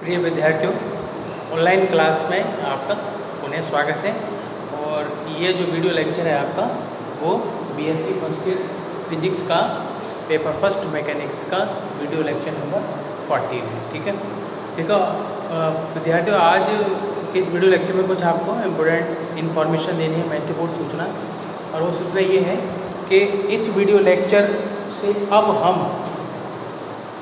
प्रिय विद्यार्थियों, online class में आपका पुनः स्वागत है। और ये जो वीडियो लेक्चर है आपका वो बीएससी फर्स्ट ईयर फिजिक्स का पेपर फर्स्ट मैकेनिक्स का वीडियो लेक्चर नंबर 14 है। ठीक है, देखो विद्यार्थियों, आज के इस वीडियो लेक्चर में कुछ आपको इम्पोर्टेंट इन्फॉर्मेशन देनी है, महत्वपूर्ण सूचना। और वो सूचना ये है कि इस वीडियो लेक्चर से अब हम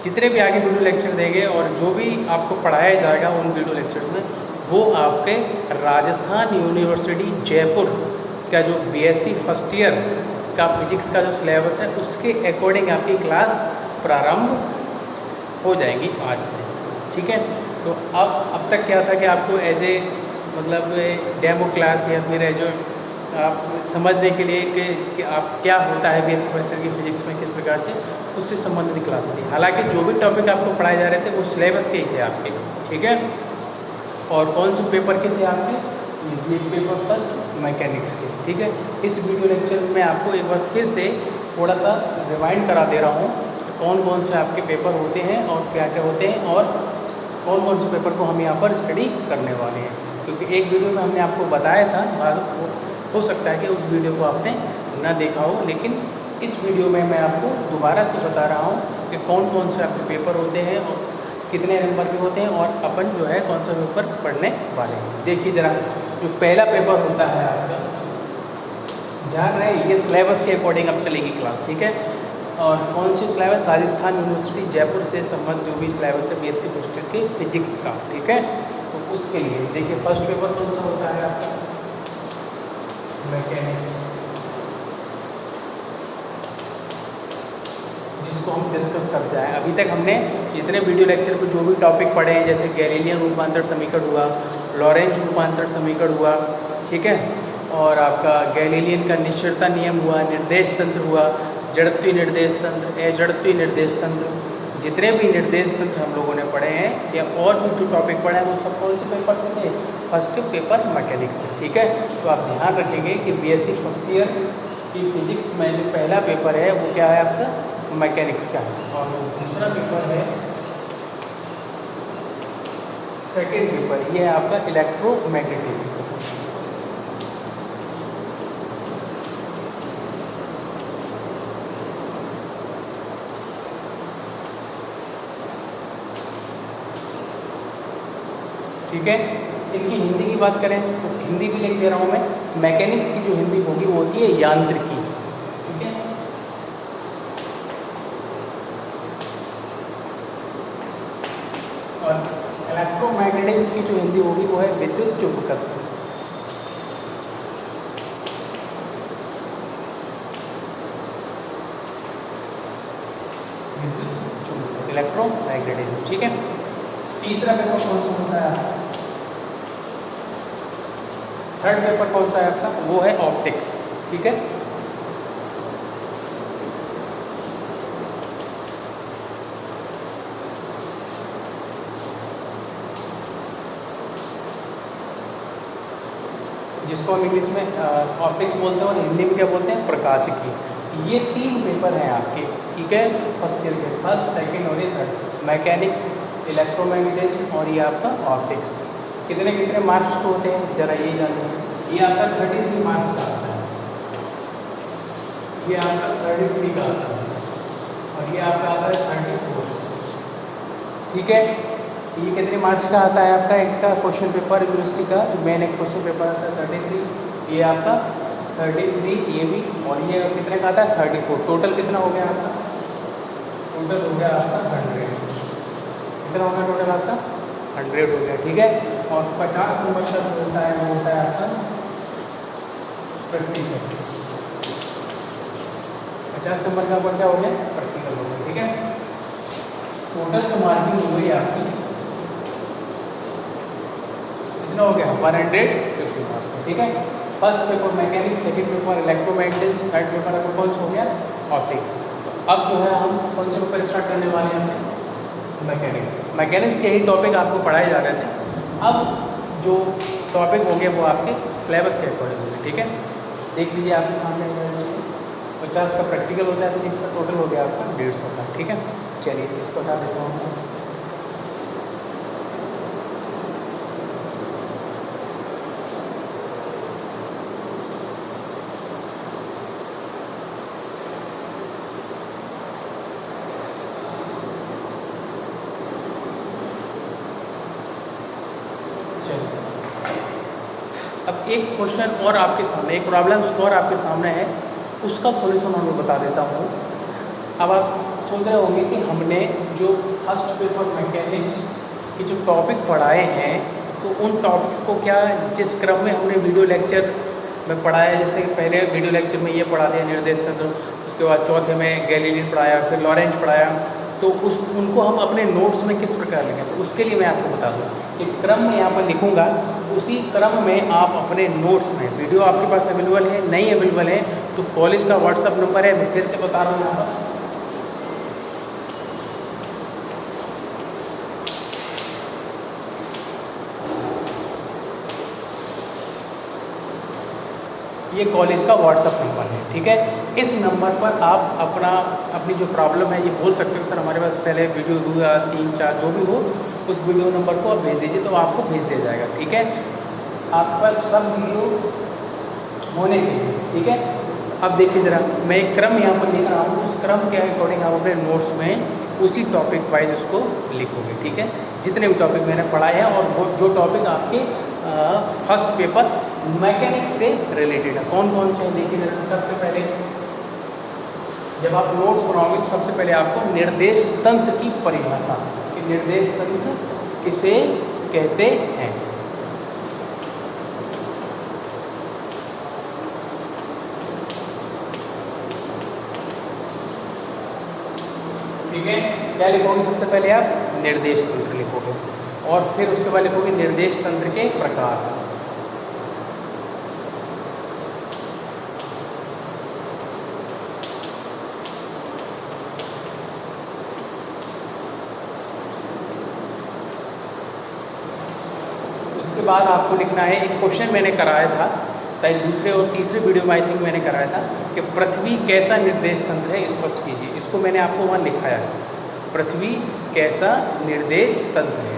जितने भी आगे वीडियो लेक्चर देंगे और जो भी आपको पढ़ाया जाएगा उन वीडियो लेक्चर में, वो आपके राजस्थान यूनिवर्सिटी जयपुर का जो बीएससी फर्स्ट ईयर का फिजिक्स का जो सिलेबस है उसके अकॉर्डिंग आपकी क्लास प्रारंभ हो जाएगी आज से। ठीक है, तो अब तक क्या था कि आपको एज ए मतलब डेमो क्लास या फिर जो आप समझने के लिए कि आप क्या होता है बीएससी फर्स्ट ईयर की फिजिक्स में, किस प्रकार से उससे संबंधित क्लास थी। हालांकि जो भी टॉपिक आपको पढ़ाए जा रहे थे वो सिलेबस के ही थे आपके। ठीक है, और कौन से पेपर के थे आपके? ये पेपर फर्स्ट मैकेनिक्स के। ठीक है, इस वीडियो लेक्चर में आपको एक बार फिर से थोड़ा सा रिवाइंड करा दे रहा हूँ कौन कौन से आपके पेपर होते हैं और क्या क्या होते हैं और कौन कौन से पेपर को हम यहाँ पर स्टडी करने वाले हैं। क्योंकि एक वीडियो में हमने आपको बताया था, हो सकता है कि उस वीडियो को आपने ना देखा हो, लेकिन इस वीडियो में मैं आपको दोबारा से बता रहा हूँ कि कौन कौन से आपके पेपर होते हैं और कितने नंबर के होते हैं और अपन जो है कौन सा पेपर पढ़ने वाले हैं। देखिए ज़रा, जो पहला पेपर होता है आपका, ध्यान रहे ये सिलेबस के अकॉर्डिंग अब चलेगी क्लास। ठीक है, और कौन सी सिलेबस? राजस्थान यूनिवर्सिटी जयपुर से संबंध जो भी सिलेबस है बीएससी फर्स्ट ईयर के फिजिक्स का। ठीक है, तो उसके लिए देखिए फर्स्ट पेपर कौन सा होता है आपका? मैकेनिक्स, जिसको हम डिस्कस करते हैं। अभी तक हमने जितने वीडियो लेक्चर पर जो भी टॉपिक पढ़े हैं, जैसे गैलीलियन रूपांतर समीकरण हुआ, लॉरेंज रूपांतर समीकरण हुआ, ठीक है, और आपका गैलीलियन का निश्चलता नियम हुआ, निर्देश तंत्र हुआ, जड़त्वीय निर्देश तंत्र, अजड़त्वीय निर्देश तंत्र, जितने भी निर्देश तंत्र हम लोगों ने पढ़े हैं या और भी जो टॉपिक पढ़े हैं वो सब कौन से पेपर से थे? फर्स्ट पेपर मैकेनिक्स से। ठीक है, तो आप ध्यान रखेंगे कि बीएससी फर्स्ट ईयर की फिजिक्स में जो पहला पेपर है वो क्या है आपका? मैकेनिक्स का है। और दूसरा पेपर है सेकेंड पेपर, ये है आपका इलेक्ट्रोमैग्नेटिक। ठीक है, इनकी हिंदी की बात करें तो हिंदी भी लिख दे रहा हूँ मैं। मैकेनिक्स की जो हिंदी होगी वो होती है यांत्रिकी। ठीक है, और इलेक्ट्रोमैग्नेटिक की जो हिंदी होगी वो है विद्युत चुंबकत्व। इलेक्ट्रोमैग्नेटिज्म। ठीक है, तीसरा पेपर कौन सा होता है? थर्ड पेपर कौन सा है आपका? वो है ऑप्टिक्स। ठीक है, जिसको हम इंग्लिश में ऑप्टिक्स बोलते हैं और हिंदी में क्या बोलते हैं? प्रकाशिकी। ये तीन पेपर हैं आपके। ठीक है, फर्स्ट ईयर के, फर्स्ट सेकेंड और ये थर्ड, मैकेनिक्स, इलेक्ट्रोमैग्नेटिज्म और ये आपका ऑप्टिक्स। कितने कितने मार्क्स के होते हैं जरा ये जानिए। ये आपका 33 मार्क्स का आता है, ये आपका 33 का आता है और ये आपका आता है 34। ठीक है, ये कितने मार्क्स का आता है आपका? इसका क्वेश्चन पेपर यूनिवर्सिटी का मेन एक क्वेश्चन पेपर आता है 33, ये आपका 33 ये भी, और ये कितने का आता है? 34। टोटल कितना हो गया आपका? टोटल हो गया आपका 100। कितना हो गया टोटल आपका? 100 हो गया। ठीक है, और 50 नंबर का जो होता है वो होता है आपका प्रैक्टिकल। 50 नंबर का ऊपर क्या हो गया? प्रैक्टिकल हो गया। ठीक है, टोटल जो मार्किंग हो गई आपकी कितना हो गया? 150 मार्क्स। ठीक है, first paper mechanics, second paper electromagnetism, third paper आपका कौन सा हो गया? ऑप्टिक्स। अब जो है हम कौन से पेपर स्टार्ट करने वाले हैं? मैकेनिक्स। मैकेनिक्स के ही टॉपिक आपको पढ़ाए जा रहे थे। अब जो टॉपिक होंगे वो आपके सिलेबस के अकॉर्डिंग होंगे। ठीक है, देख लीजिए आपके सामने 50 का प्रैक्टिकल होता है तो इसका टोटल हो गया आपका 150 का। ठीक है, चलिए इसको हटा देता हूँ। चलिए, अब एक क्वेश्चन और आपके सामने, एक प्रॉब्लम और आपके सामने है, उसका सॉल्यूशन मैं बता देता हूँ। अब आप सोच रहे होंगे कि हमने जो फर्स्ट पेपर मैकेनिक्स के जो टॉपिक पढ़ाए हैं, तो उन टॉपिक्स को क्या जिस क्रम में हमने वीडियो लेक्चर में पढ़ाया, जैसे कि पहले वीडियो लेक्चर में ये पढ़ा दिया निर्देश तंत्र, उसके बाद चौथे में गैलीलियन पढ़ाया, फिर लॉरेंज पढ़ाया, तो उनको हम अपने नोट्स में किस प्रकार लिखें, तो उसके लिए मैं आपको बता दूँ कि क्रम में यहाँ पर लिखूँगा, उसी क्रम में आप अपने नोट्स में, वीडियो आपके पास अवेलेबल है, नहीं अवेलेबल है तो कॉलेज का व्हाट्सअप नंबर है, मैं फिर से बता रहा हूँ यहाँ पर, ये कॉलेज का व्हाट्सअप नंबर है, ठीक है। इस नंबर पर आप अपनी जो प्रॉब्लम है ये बोल सकते हो, सर हमारे पास पहले वीडियो 2 या 3 4 जो भी हो, उस वीडियो नंबर को आप भेज दीजिए तो आपको भेज दिया जाएगा, ठीक है। आपके पास सब वीडियो होने चाहिए, ठीक है। अब देखिए ज़रा, मैं एक क्रम यहाँ पर लिख रहा हूँ, उस क्रम के अकॉर्डिंग आप अपने नोट्स में उसी टॉपिक वाइज उसको लिखोगे, ठीक है। जितने भी टॉपिक मैंने पढ़ाए हैं और वो जो टॉपिक आपके फर्स्ट पेपर मैकेनिक्स से रिलेटेड है, कौन कौन से हैं देखिए। सबसे पहले जब आप नोट्स बनाओगे तो सबसे पहले आपको निर्देश तंत्र की परिभाषा, कि निर्देश तंत्र किसे कहते हैं, ठीक है। क्या लिखोगे, सबसे पहले आप निर्देश तंत्र लिखोगे और फिर उसके बाद लिखोगे निर्देश तंत्र के प्रकार, उसके बाद आपको लिखना है, एक क्वेश्चन मैंने कराया था शायद दूसरे और तीसरे वीडियो में, आई थिंक मैंने कराया था कि पृथ्वी कैसा निर्देश तंत्र है स्पष्ट कीजिए। इसको मैंने आपको वहाँ लिखाया है, पृथ्वी कैसा निर्देश तंत्र है,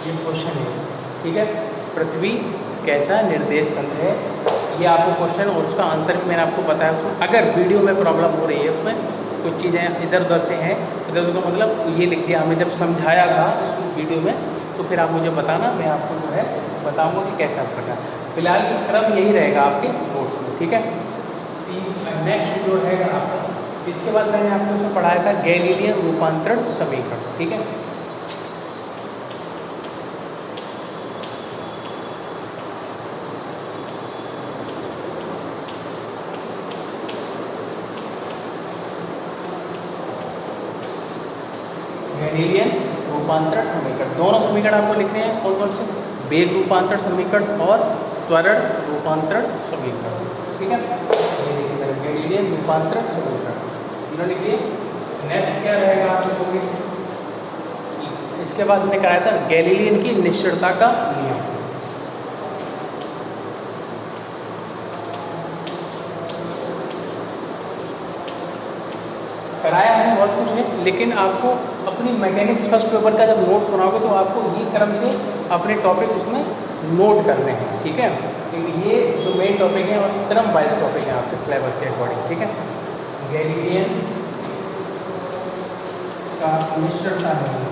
ये क्वेश्चन है, ठीक है। पृथ्वी कैसा निर्देश तंत्र है, ये आपको क्वेश्चन और उसका आंसर भी मैंने आपको बताया। उसमें अगर वीडियो में प्रॉब्लम हो रही है, उसमें कुछ चीज़ें इधर उधर से हैं, इधर उधर का मतलब ये लिख दिया हमें जब समझाया था उस वीडियो में, तो फिर आप मुझे बताना, मैं आपको जो है बताऊँगा कि कैसा करना है। फिलहाल ये क्रम यही रहेगा आपके नोट्स में, ठीक है। नेक्स्ट जो है आपका, इसके बाद मैंने आपको उसमें पढ़ाया था गैलीलियन रूपांतरण समीकरण, ठीक है। गैलीलियन रूपांतरण समीकरण, दोनों समीकरण आपको लिखने हैं, कौन कौन से, वेग रूपांतरण समीकरण और त्वरण रूपांतरण समीकरण, ठीक है। ये देखिए गैलीलियन रूपांतरण समीकरण तीनों लिखिए। नेक्स्ट क्या रहेगा आप लिखोगे, इसके बाद हमने कराया था गैलीलियन की निश्चलता का नियम, कराया है, बहुत कुछ है, लेकिन आपको अपनी मैकेनिक्स फर्स्ट पेपर का जब नोट्स बनाओगे तो आपको ये क्रम से अपने टॉपिक उसमें नोट करने हैं, ठीक है। क्योंकि ये जो मेन टॉपिक है और क्रम वाइज टॉपिक है आपके सिलेबस के अकॉर्डिंग, ठीक है। गैलीलियन का निश्चलता नियम,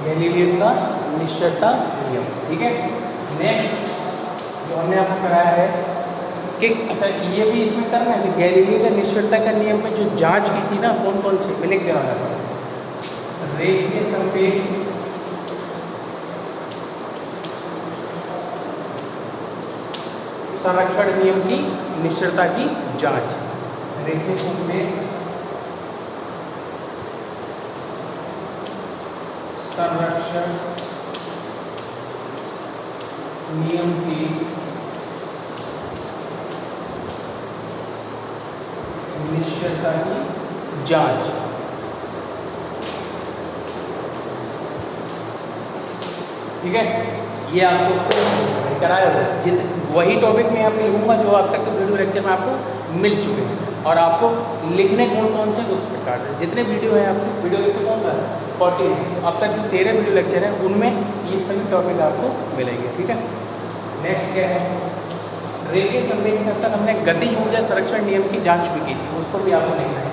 गैलीलियन का निश्चलता नियम, ठीक है। नेक्स्ट जो हमने आपको कराया है कि अच्छा ये भी इसमें करना है कि गैलीलियो का निश्चलता का नियम में जो जांच की थी ना, कौन कौन सी, मैं लिख दे रहा था, रेखीय संकेत, संरक्षण नियम की निश्चलता की जांच, रेखीय संकेत संरक्षण नियम की निश्चलता की जांच, ठीक है। ये आपको कराया हुआ, वही टॉपिक मैं यहाँ पे लिखूंगा जो अब तक के वीडियो लेक्चर में आपको मिल चुके हैं। और आपको लिखने कौन से उस प्रकार से जितने वीडियो हैं आपको वीडियो लेक्चर कौन सा है 14 है। अब तक जो 13 वीडियो लेक्चर है उनमें ये सभी टॉपिक आपको मिलेंगे। ठीक है, नेक्स्ट क्या है, रेखीय संवेग से सर हमने गतिज ऊर्जा संरक्षण नियम की जांच भी की थी, उसको भी आपको लिखना है।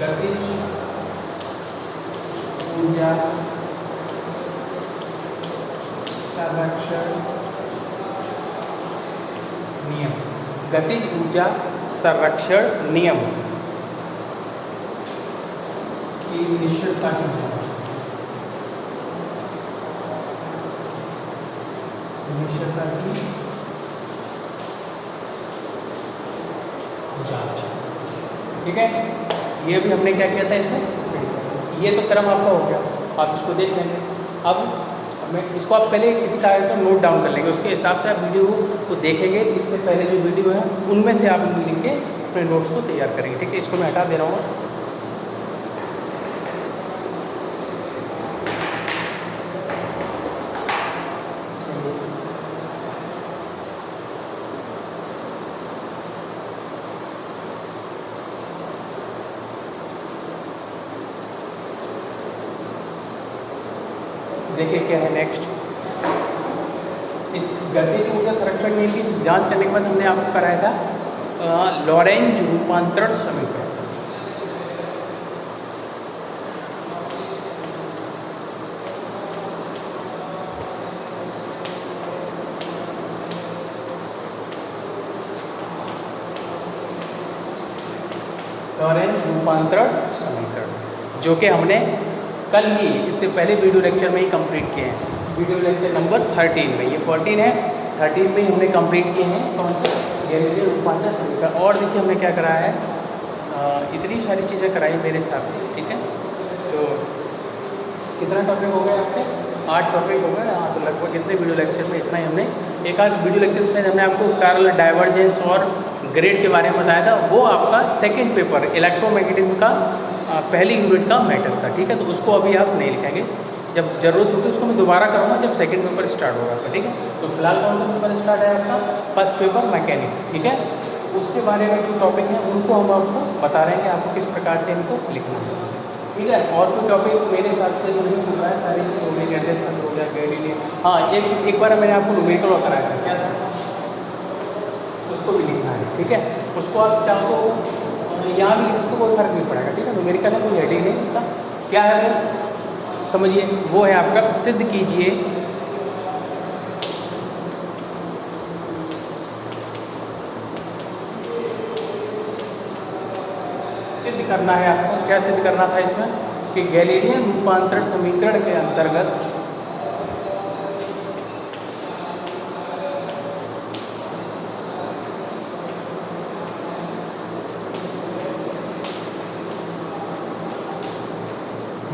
गतिज ऊर्जा संरक्षण नियम, गतिज ऊर्जा संरक्षण नियम की निश्चितता की जांच। ठीक है, ये भी हमने क्या किया था इसमें, ये तो क्रम आपका हो गया, आप इसको देख लेंगे। अब मैं इसको आप पहले किसी कागज पर नोट डाउन कर लेंगे, उसके हिसाब से आप वीडियो को देखेंगे। इससे पहले जो वीडियो है उनमें से आप लिख के अपने नोट्स को तैयार करेंगे। ठीक है, इसको मैं हटा दे रहा हूँ। देखिए क्या है नेक्स्ट, इस गतिज ऊर्जा संरक्षण नियम की जांच करने के बाद हमने आपको कराया था लॉरेंज रूपांतरण समीकरण। लॉरेंज रूपांतरण समीकरण जो कि हमने कल ही इससे पहले वीडियो लेक्चर में ही कंप्लीट किए हैं, वीडियो लेक्चर नंबर 13 में। ये 14 है, 13 में ही हमने कंप्लीट किए हैं। कौन से, गैलीलियो रूपांतरण समीकरण। और देखिए हमने क्या कराया है, इतनी सारी चीज़ें कराई मेरे हिसाब से। ठीक है, तो कितना टॉपिक हो गया आपके, 8 टॉपिक हो गए। हाँ, तो लगभग इतने वीडियो लेक्चर में इतना ही हमने, एक आध वीडियो लेक्चर में हमने आपको कार्ल डाइवर्जेंस और ग्रेड के बारे में बताया था। वो आपका सेकेंड पेपर इलेक्ट्रोमैग्नेटिज्म का पहली यूनिट का मैटर था। ठीक है, तो उसको अभी आप नहीं लिखेंगे, जब जरूरत होगी उसको मैं दोबारा करूँगा जब सेकंड पेपर स्टार्ट होगा आपका। ठीक है, तो फिलहाल कौन सा पेपर स्टार्ट है आपका, फर्स्ट पेपर मैकेनिक्स। ठीक है, उसके बारे में जो टॉपिक हैं उनको हम आपको बता रहे हैं कि आपको किस प्रकार से इनको लिखना है। ठीक है, और कोई टॉपिक मेरे हिसाब से जो नहीं छूट रहा है, सारी चीज़ हो गई, निर्देशन हो गया, गैलीलियो। हाँ, एक बार मैंने आपको न्यूमेरिकल कराया था, क्या था, उसको भी लिखना है। ठीक है, उसको आप चाहो तो यहाँ भी लिख सकते हो, कोई फर्क नहीं पड़ेगा। ठीक है, न्यूमेरिकल है, कोई हेडिंग नहीं उसका, क्या है वो समझिए, वो है आपका सिद्ध कीजिए सिद्ध करना है आपको। क्या सिद्ध करना था इसमें कि गैलीलियन रूपांतरण समीकरण के अंतर्गत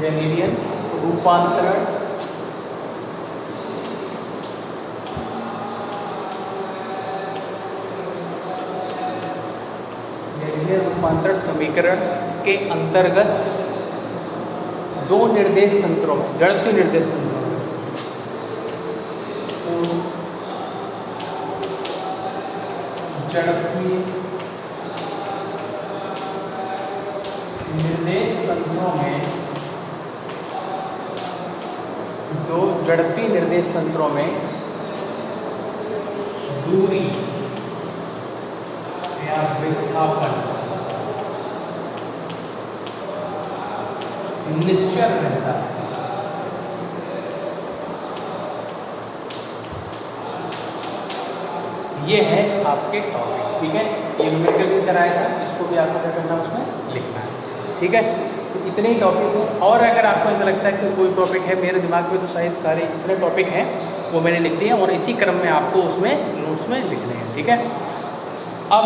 गैलीलियन रूपांतरण समीकरण के अंतर्गत दो निर्देश तंत्रों में, जड़त्वीय निर्देश तंत्रों में, तो जड़त्वीय निर्देश तंत्रों में, दो जड़त्वीय निर्देश तंत्रों में दूरी या विस्थापन निश्चल रहता है। ये है आपके टॉपिक। ठीक है, ये न्यूमेरिकल भी कराया था, इसको भी आपको क्या करना है, उसमें लिखना है। ठीक है, तो इतने ही टॉपिक हैं। और अगर आपको ऐसा लगता है कि कोई टॉपिक है मेरे दिमाग में, तो शायद सारे इतने टॉपिक हैं वो मैंने लिख दिए और इसी क्रम में आपको उसमें नोट्स में लिखने हैं। ठीक है, अब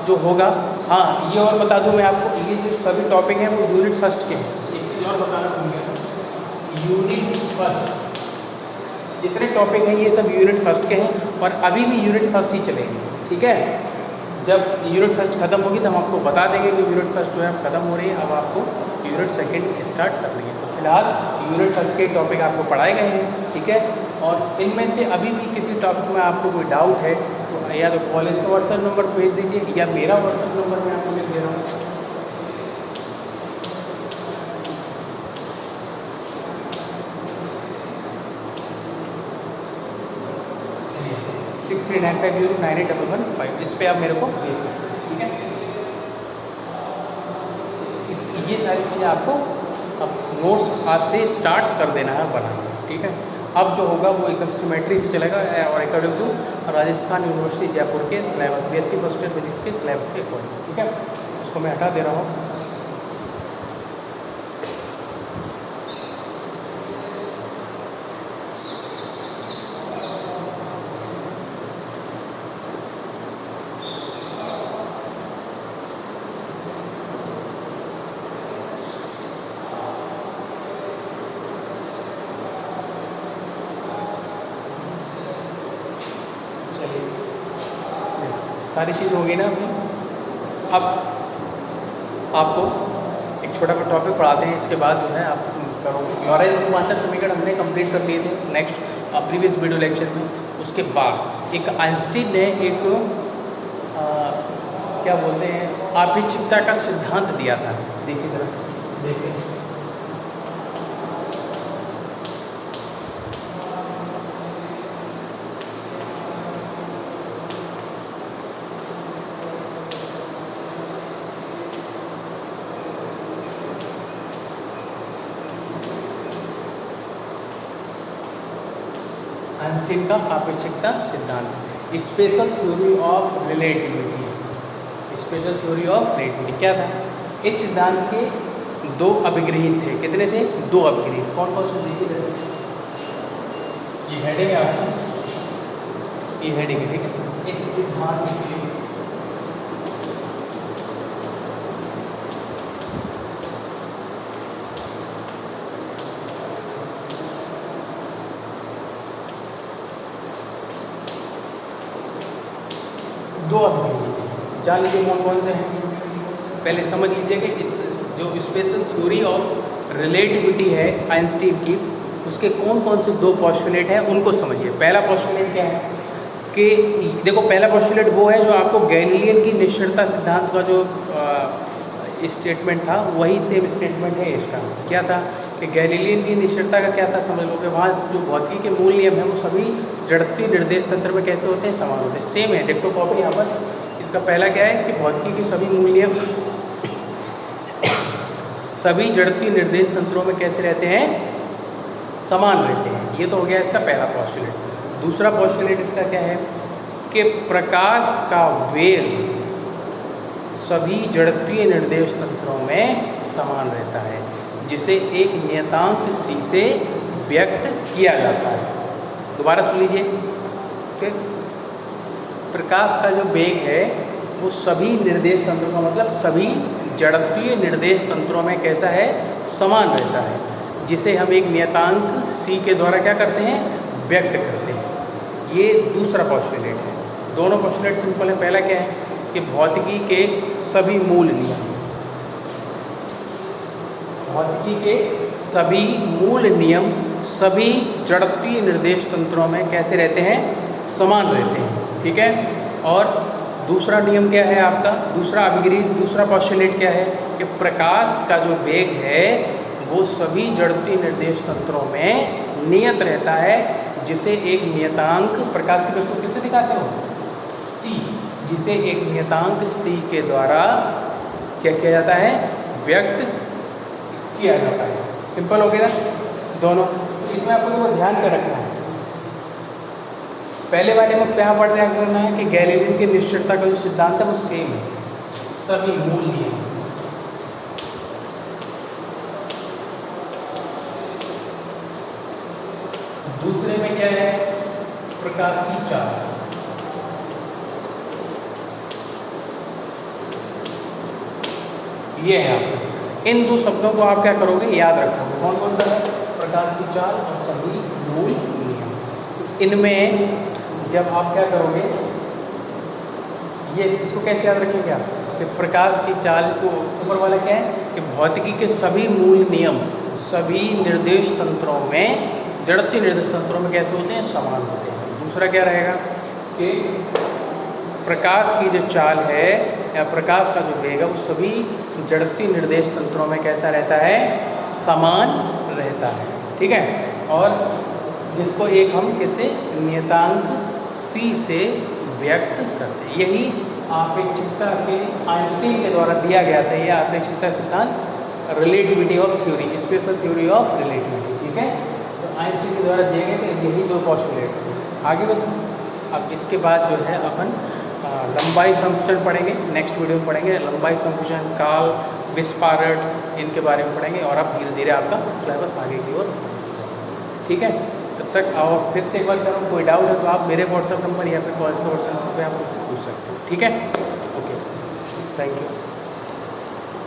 जो होगा, हाँ ये और बता दूं मैं आपको, ये जो सभी टॉपिक हैं वो यूनिट फर्स्ट के हैं। एक चीज़ और बताना भूल गया, यूनिट फर्स्ट जितने टॉपिक हैं ये सब यूनिट फर्स्ट के हैं और अभी भी यूनिट फर्स्ट ही चलेंगे। ठीक है, जब यूनिट फर्स्ट खत्म होगी तो हम आपको बता देंगे कि यूनिट फर्स्ट जो है खत्म हो रही है, अब आपको यूनिट सेकंड स्टार्ट करनी है। तो फिलहाल यूनिट फर्स्ट के टॉपिक आपको पढ़ाए गए हैं। ठीक है, और इनमें से अभी भी किसी टॉपिक में आपको कोई डाउट है तो या तो कॉलेज का व्हाट्सएप नंबर भेज दीजिए या मेरा व्हाट्सएप नंबर मैं आपको लिख दे रहा हूँ। 6395098115 इस पे आप मेरे को भेज सकते हैं, ठीक है। ये सारी चीज़ें आपको अब नोट्स आज से स्टार्ट कर देना है बनाना, ठीक है। अब जो होगा वो एकदम सिमेट्री भी चलेगा और according to Rajasthan university Jaipur के syllabus BSc first year physics के सिलेबस के अकॉर्डिंग, ठीक है। उसको मैं हटा दे रहा हूँ। सारी चीज़ होगी ना अपनी। अब आपको एक छोटा सा टॉपिक पढ़ाते हैं, इसके बाद जो है आप करोगे। लॉरेंज रूपांतर समीकरण हमने कंप्लीट कर लिए थे नेक्स्ट प्रीवियस वीडियो लेक्चर में। उसके बाद एक आइंस्टीन ने एक क्या बोलते हैं आपेक्षिकता का सिद्धांत दिया था। देखिए जरा, देखिए आइंस्टीन का आपेक्षिकता सिद्धांत, special theory of relativity. Special theory of relativity क्या था? इस सिद्धांत के दो अभिग्रही थे। कितने थे? दो अभिग्रही। कौन कौन से? देखिए ये हेडिंग है आपका, ये हेडिंग है, ठीक है। इस सिद्धांत के दो अभिग्रही जान लीजिए कौन कौन से हैं। पहले समझ लीजिए कि इस जो स्पेशल थ्योरी ऑफ रिलेटिविटी है आइंस्टीन की, उसके कौन कौन से दो पोस्टुलेट हैं उनको समझिए। पहला पोस्टुलेट क्या है कि देखो, पहला पोस्टुलेट वो है जो आपको गैलीलियन की निश्चरता सिद्धांत का जो स्टेटमेंट था वही सेम स्टेटमेंट है इसका। क्या था कि गैलीलियन की निश्चरता का क्या था, समझ लो कि वहाँ जो भौतिकी के मूल नियम है वो सभी जड़त्वीय निर्देश तंत्र में कैसे होते हैं, समान होते हैं, सेम है। देखो कॉपी यहाँ पर। इसका पहला क्या है कि भौतिकी के सभी मूल नियम सभी जड़त्वीय निर्देश तंत्रों में कैसे रहते हैं, समान रहते हैं। ये तो हो गया इसका पहला पोस्टुलेट। दूसरा पोस्टुलेट इसका क्या है कि प्रकाश का वेग सभी जड़त्वीय निर्देश तंत्रों में समान रहता है, जिसे एक नियतांक c से व्यक्त किया जाता है। दोबारा सुन लीजिए कि प्रकाश का जो वेग है वो सभी निर्देश तंत्रों का मतलब सभी जड़त्वीय निर्देश तंत्रों में कैसा है, समान रहता है, जिसे हम एक नियतांक c के द्वारा क्या करते हैं, व्यक्त करते हैं। ये दूसरा पोस्टुलेट है। दोनों पोस्टुलेट सिंपल है। पहला क्या है कि भौतिकी के सभी मूल नियम, भौतिकी के सभी मूल नियम सभी जड़त्वीय निर्देश तंत्रों में कैसे रहते हैं, समान रहते हैं, ठीक है। और दूसरा नियम क्या है आपका, दूसरा अभिग्रही, दूसरा पोस्टुलेट क्या है कि प्रकाश का जो वेग है वो सभी जड़त्वीय निर्देश तंत्रों में नियत रहता है, जिसे एक नियतांक, प्रकाश के वेग को किससे दिखाते हो, c, जिसे एक नियतांक c के द्वारा क्या किया जाता है, व्यक्त किया जाता है। सिंपल हो गया ना दोनों। तो इसमें आपको देखो ध्यान कर रखना है, पहले वाले में क्या पढ़ ध्यान करना है कि गैलीलियन की निश्चरता का जो सिद्धांत है वो सेम है, सभी मूल नियम। दूसरे में क्या है, प्रकाश की चाल। ये है आपका। इन दो शब्दों को आप क्या करोगे, याद रखोगे। कौन कौन सा है, प्रकाश की चाल और सभी मूल नियम। इनमें जब आप क्या करोगे, ये इसको कैसे याद रखेंगे आप कि प्रकाश की चाल को, ऊपर वाला क्या है कि भौतिकी के सभी मूल नियम सभी निर्देश तंत्रों में, जड़त्वीय निर्देश तंत्रों में कैसे होते हैं, समान होते हैं। दूसरा क्या रहेगा कि प्रकाश की जो चाल है या प्रकाश का जो वेग है वो सभी जड़त्वीय निर्देश तंत्रों में कैसा रहता है, समान रहता है। ठीक है, और जिसको एक हम कैसे नियतांक c से व्यक्त करते हैं। यही आपेक्षिकता के आइंस्टीन के द्वारा दिया गया था, यह आपेक्षिकता सिद्धांत, relativity of theory, special theory of relativity. ठीक है, तो आइंस्टीन के द्वारा दिए गए थे यही दो पोस्टुलेट थे। आगे बढ़ो। अब इसके बाद जो है अपन लंबाई संकुचन पढ़ेंगे, नेक्स्ट वीडियो में पढ़ेंगे लंबाई संकुचन, काल, विस्फारण, इनके बारे में पढ़ेंगे और अब धीरे धीरे आपका सिलेबस आगे की ओर। ठीक है, तब तक आओ फिर से एक बार करो, कोई डाउट है तो आप मेरे व्हाट्सएप नंबर या फिर कॉलेज के व्हाट्सएप नंबर पर आप मुझसे पूछ सकते हो। ठीक है, ओके, थैंक यू।